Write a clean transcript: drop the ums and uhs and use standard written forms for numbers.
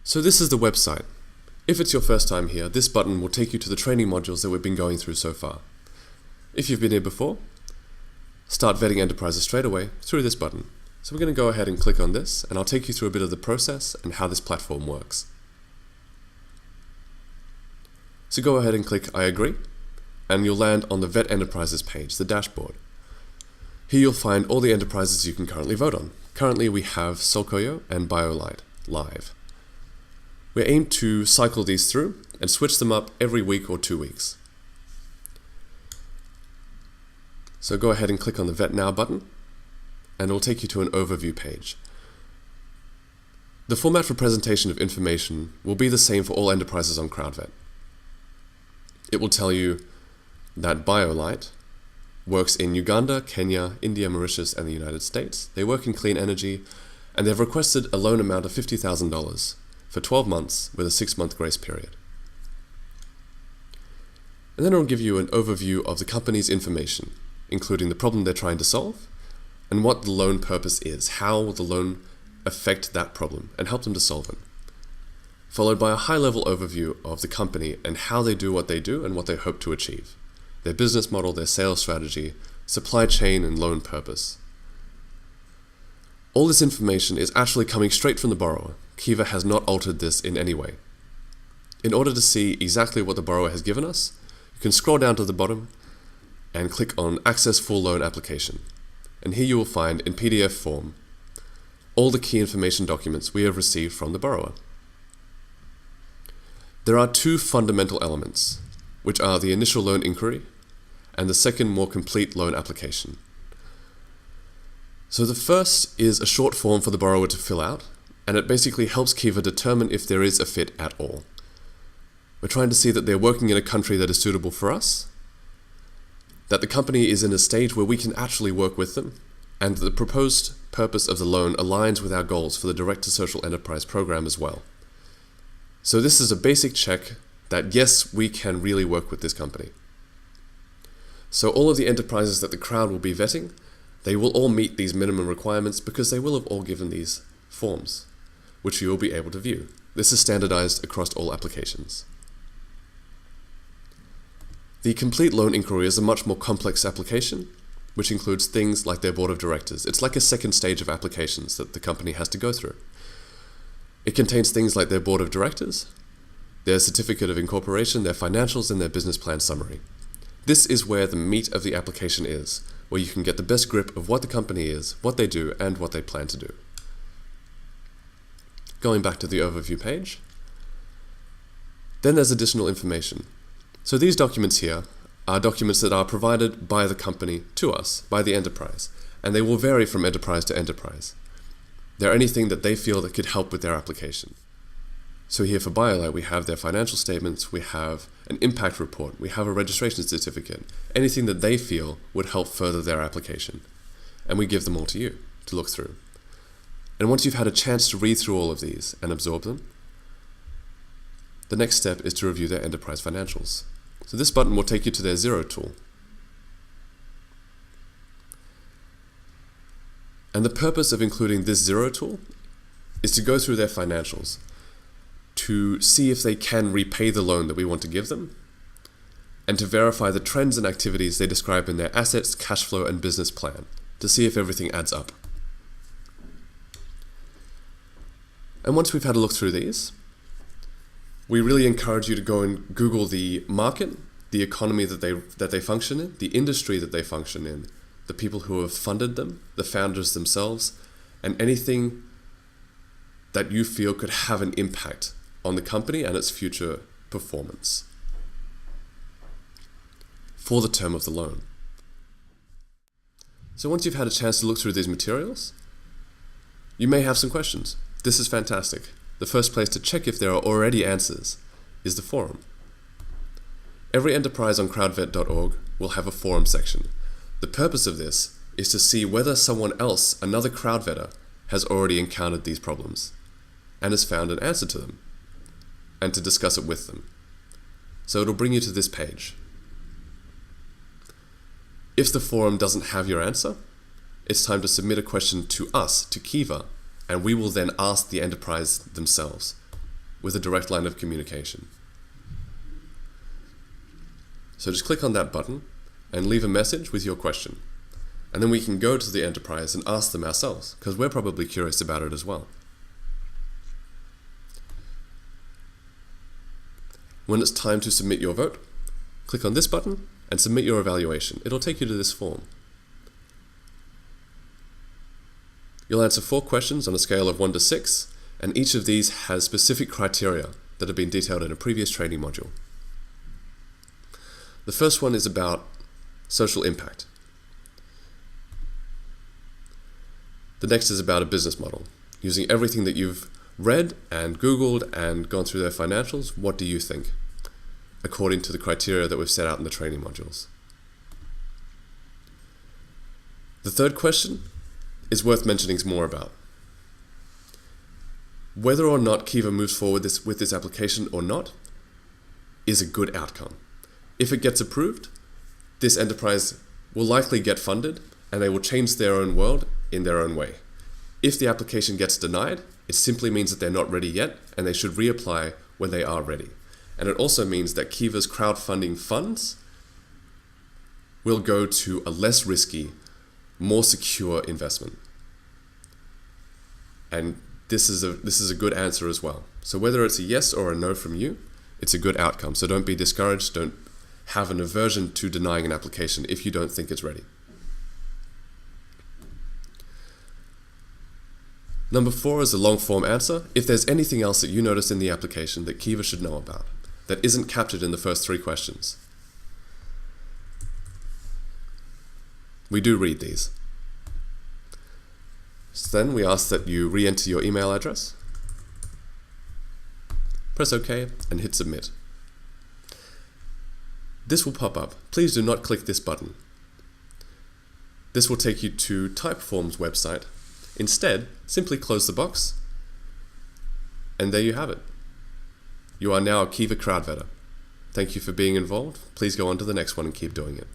So this is the website. If it's your first time here, this button will take you to the training modules that we've been going through so far. If you've been here before, start vetting enterprises straight away through this button. So we're going to go ahead and click on this, and I'll take you through a bit of the process and how this platform works. So go ahead and click I agree, and you'll land on the Vet Enterprises page, the dashboard. Here you'll find all the enterprises you can currently vote on. Currently we have Solkoyo and BioLite live. We aim to cycle these through and switch them up every week or 2 weeks. So go ahead and click on the Vet Now button, and it will take you to an overview page. The format for presentation of information will be the same for all enterprises on CrowdVet. It will tell you that BioLite works in Uganda, Kenya, India, Mauritius, and the United States. They work in clean energy, and they've requested a loan amount of $50,000 for 12 months with a 6-month grace period. And then it will give you an overview of the company's information, including the problem they're trying to solve and what the loan purpose is, how will the loan affect that problem and help them to solve it. Followed by a high-level overview of the company and how they do what they do and what they hope to achieve. Their business model, their sales strategy, supply chain, and loan purpose. All this information is actually coming straight from the borrower. Kiva has not altered this in any way. In order to see exactly what the borrower has given us, you can scroll down to the bottom and click on Access Full Loan Application. And here you will find in PDF form all the key information documents we have received from the borrower. There are two fundamental elements, which are the initial loan inquiry and the second more complete loan application. So the first is a short form for the borrower to fill out, and it basically helps Kiva determine if there is a fit at all. We're trying to see that they're working in a country that is suitable for us, that the company is in a stage where we can actually work with them, and that the proposed purpose of the loan aligns with our goals for the Direct to Social Enterprise program as well. So this is a basic check that yes, we can really work with this company. So all of the enterprises that the crowd will be vetting, they will all meet these minimum requirements because they will have all given these forms, which you will be able to view. This is standardized across all applications. The complete loan inquiry is a much more complex application, which includes things like their board of directors. It's like a second stage of applications that the company has to go through. It contains things like their board of directors, their certificate of incorporation, their financials, and their business plan summary. This is where the meat of the application is, where you can get the best grip of what the company is, what they do, and what they plan to do. Going back to the overview page, then there's additional information. So these documents here are documents that are provided by the company to us, by the enterprise, and they will vary from enterprise to enterprise. They're anything that they feel that could help with their application. So here for BioLite, we have their financial statements, we have an impact report, we have a registration certificate, anything that they feel would help further their application. And we give them all to you to look through. And once you've had a chance to read through all of these and absorb them, the next step is to review their enterprise financials. So this button will take you to their Zero tool. And the purpose of including this Zero tool is to go through their financials, to see if they can repay the loan that we want to give them, and to verify the trends and activities they describe in their assets, cash flow, and business plan, to see if everything adds up. And once we've had a look through these, we really encourage you to go and Google the market, the economy that they function in, the industry that they function in, the people who have funded them, the founders themselves, and anything that you feel could have an impact on the company and its future performance for the term of the loan. So once you've had a chance to look through these materials, you may have some questions. This is fantastic. The first place to check if there are already answers is the forum. Every enterprise on crowdvet.org will have a forum section. The purpose of this is to see whether someone else, another crowdvetter, has already encountered these problems and has found an answer to them, and to discuss it with them. So it'll bring you to this page. If the forum doesn't have your answer, it's time to submit a question to us, to Kiva, and we will then ask the enterprise themselves with a direct line of communication. So just click on that button and leave a message with your question. And then we can go to the enterprise and ask them ourselves, because we're probably curious about it as well. When it's time to submit your vote, click on this button and submit your evaluation. It'll take you to this form. You'll answer 4 questions on a scale of 1 to 6, and each of these has specific criteria that have been detailed in a previous training module. The first one is about social impact. The next is about a business model. Using everything that you've read and Googled and gone through their financials, what do you think? According to the criteria that we've set out in the training modules. The third question is worth mentioning more about. Whether or not Kiva moves forward with this application or not is a good outcome. If it gets approved, this enterprise will likely get funded and they will change their own world in their own way. If the application gets denied, it simply means that they're not ready yet and they should reapply when they are ready. And it also means that Kiva's crowdfunding funds will go to a less risky, more secure investment. And this is a good answer as well. So whether it's a yes or a no from you, it's a good outcome. So don't be discouraged, don't have an aversion to denying an application if you don't think it's ready. Number 4 is a long form answer. If there's anything else that you notice in the application that Kiva should know about, that isn't captured in the first 3 questions. We do read these. So then we ask that you re-enter your email address, press OK, and hit submit. This will pop up. Please do not click this button. This will take you to Typeform's website. Instead, simply close the box, and there you have it. You are now a Kiva crowdvetter. Thank you for being involved. Please go on to the next one and keep doing it.